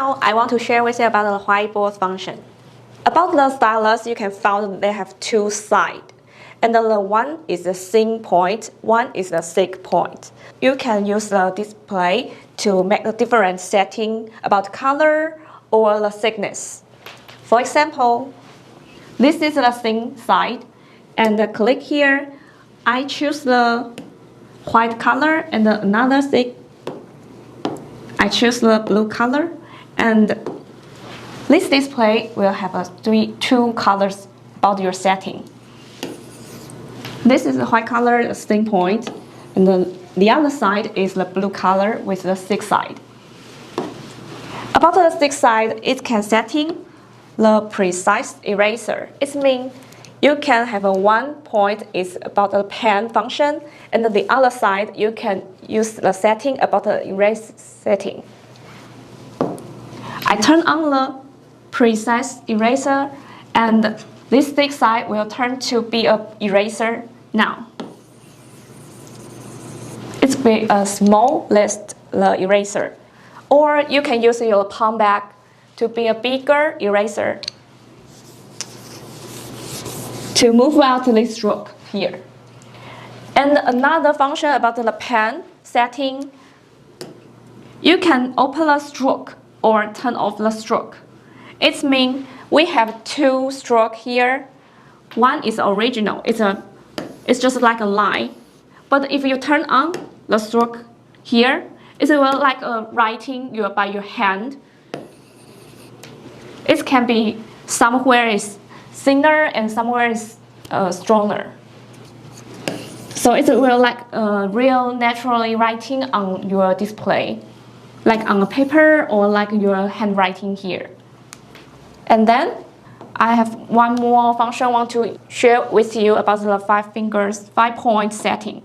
now I want to share with you about the whiteboard function. About the stylus, you can find they have two sides. And the one is the thin point, one is the thick point. You can use the display to make a different setting about color or the thickness. For example, this is the thin side, and click here. I choose the white color and another thick. I choose the blue color, and this display will have two colors about your setting. This is the white color, the thin point, and the other side is the blue color with the thick side. About the thick side, it can setting the precise eraser. It means you can have a one point is about the pen function, and the other side you can use the setting about the erase setting. I turn on the precise eraser, and this thick side will turn to be a eraser now. It's be a small list the eraser, or you can use your palm back to be a bigger eraser to move out this stroke here. And another function about the pen setting, you can open the stroke or turn off the stroke. It means we have two strokes here. One is original, it's just like a line. But if you turn on the stroke here, it will like writing by your hand. It can be somewhere is thinner and somewhere is stronger. So it will like real naturally writing on your display, like on a paper or like your handwriting here. And then I have one more function I want to share with you about the 5-point setting.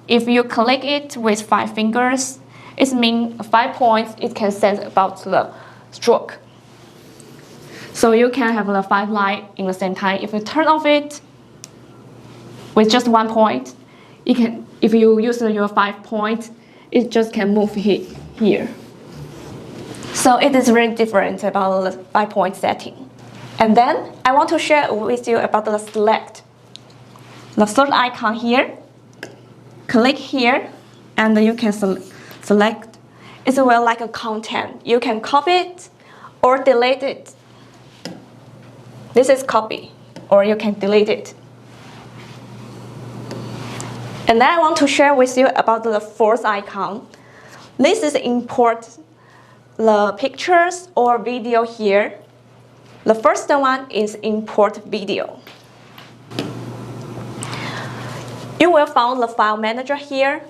If you click it with 5 fingers, it means 5 points it can set about the stroke. So you can have the 5 lines in the same time. If you turn off it with just 1 point, if you use your 5 points, it just can move here. So it is really different about the 5-point setting. And then I want to share with you about the select. The third icon here, click here, and you can select. It will like a content. You can copy it or delete it. This is copy, or you can delete it. And then I want to share with you about the fourth icon. This is import the pictures or video here. The first one is import video. You will find the file manager here.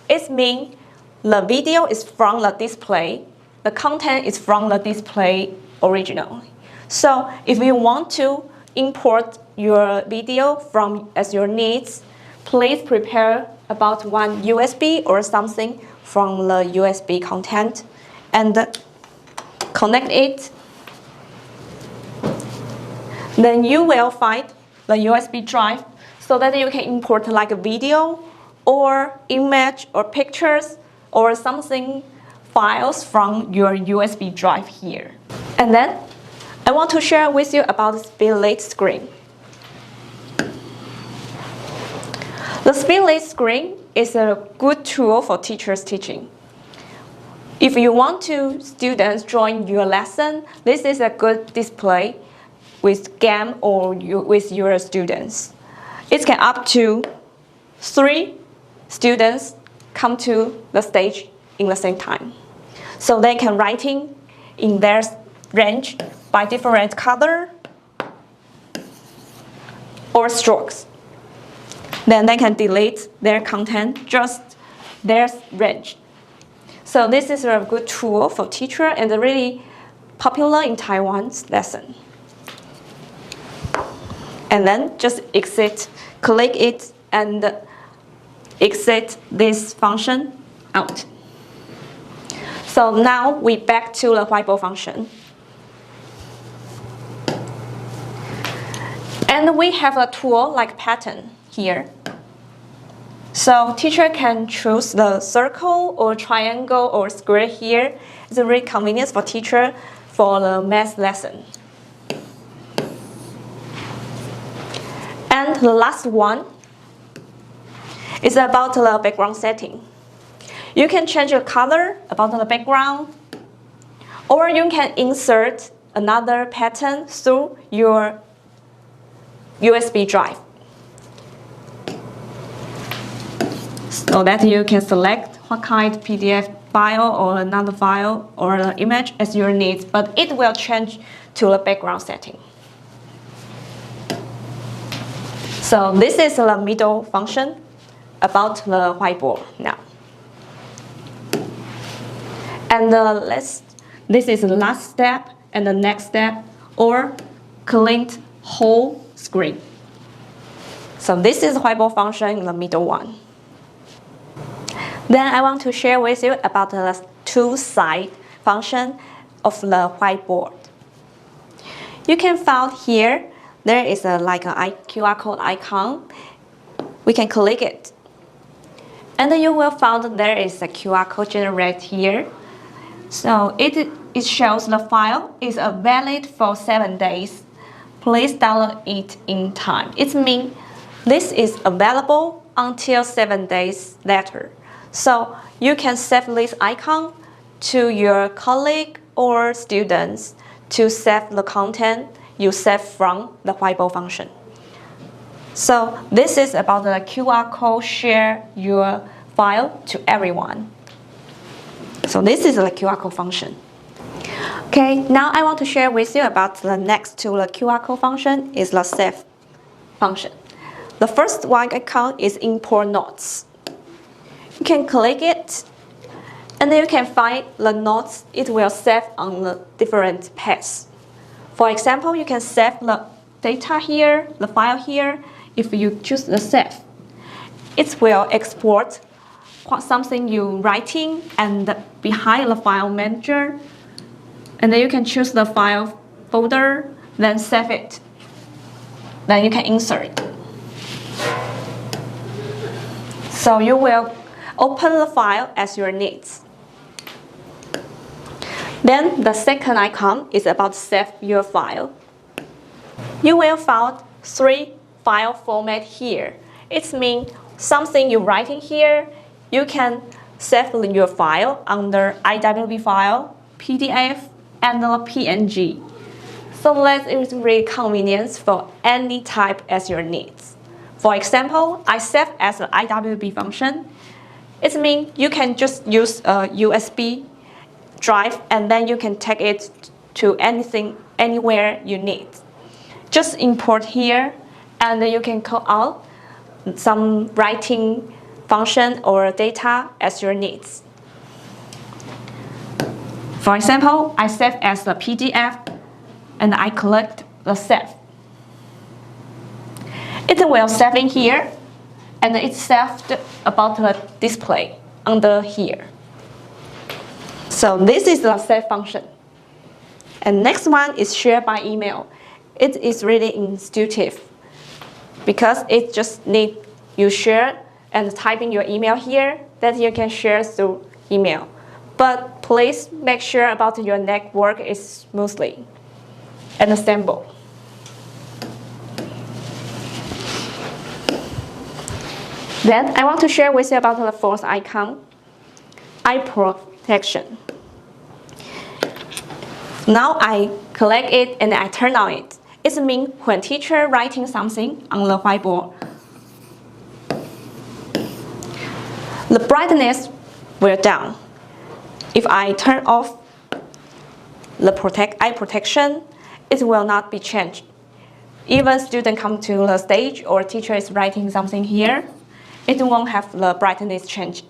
It means the video is from the display. The content is from the display original. So if you want to import your video from as your needs, please prepare about one USB or something from the USB content and connect it. Then you will find the USB drive so that you can import like a video or image or pictures or something files from your USB drive here. And then I want to share with you about the split screen. The split screen is a good tool for teachers teaching. If you want students join your lesson, this is a good display with game or with your students. It can up to 3 students come to the stage in the same time. So they can writing in their range by different color or strokes. Then they can delete their content, just their range. So this is a good tool for teacher and really popular in Taiwan's lesson. And then just click it and exit this function out. So now we back to the whiteboard function. And we have a tool like pattern here. So teacher can choose the circle or triangle or square here. It's really convenient for teacher for the math lesson. And the last one is about the background setting. You can change the color about the background, or you can insert another pattern through your USB drive, so that you can select what kind of PDF file or another file or the image as your needs, but it will change to the background setting. So this is the middle function about the whiteboard now. And this is the last step and the next step, or clean whole screen. So this is the whiteboard function in the middle one. Then I want to share with you about the two side function of the whiteboard. You can find here there is like a QR code icon. We can click it, and then you will find there is a QR code generated here. So it shows the file is valid for 7 days. Please download it in time. It means this is available until 7 days later. So you can save this icon to your colleague or students to save the content you save from the whiteboard function. So this is about the QR code, share your file to everyone. So this is the QR code function. Okay, now I want to share with you about the next to the QR code function is the save function. The first one icon is import notes. You can click it, and then you can find the notes. It will save on the different paths. For example, you can save the data here, the file here. If you choose the save, it will export something you're writing and behind the file manager. And then you can choose the file folder, then save it. Then you can insert it. So you will open the file as your needs. Then the second icon is about save your file. You will find 3 file format here. It means something you're writing here, you can save your file under IWB file, PDF, and the PNG. So that is really convenient for any type as your needs. For example, I save as an IWB function. It means you can just use a USB drive, and then you can take it to anything, anywhere you need. Just import here, and then you can call out some writing function or data as your needs. For example, I save as a PDF, and I click the save. It will save in here, and it's saved about the display under here. So this is the save function. And next one is share by email. It is really intuitive because it just needs you share and type in your email here that you can share through email. But please make sure about your network is smoothly and stable. Then I want to share with you about the fourth icon, eye protection. Now I click it and I turn on it. It means when teacher writing something on the whiteboard, the brightness will down. If I turn off the eye protection, it will not be changed. Even student come to the stage or teacher is writing something here, it won't have the brightness change.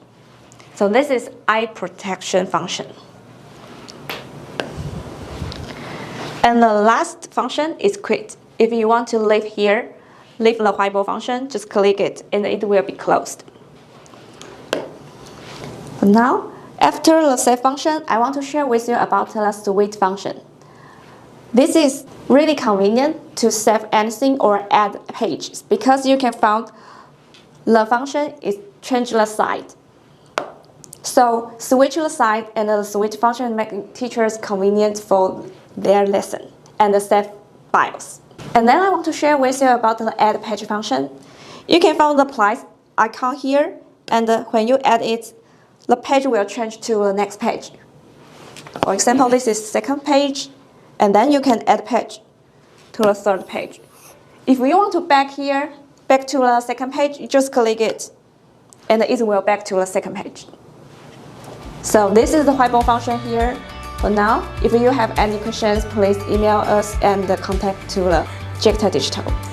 So this is eye protection function. And the last function is quit. If you want to leave here, leave the whiteboard function, just click it and it will be closed. But now, after the save function, I want to share with you about the switch function. This is really convenient to save anything or add pages because you can find the function is change the side. So switch the side and the switch function make teachers convenient for their lesson and the save files. And then I want to share with you about the add page function. You can find the plus icon here, and when you add it, the page will change to the next page. For example, this is second page, and then you can add page to the third page. If you want to back to the second page, you just click it, and it will back to the second page. So this is the whiteboard function here. For now, if you have any questions, please email us and contact to the JECTOR Digital.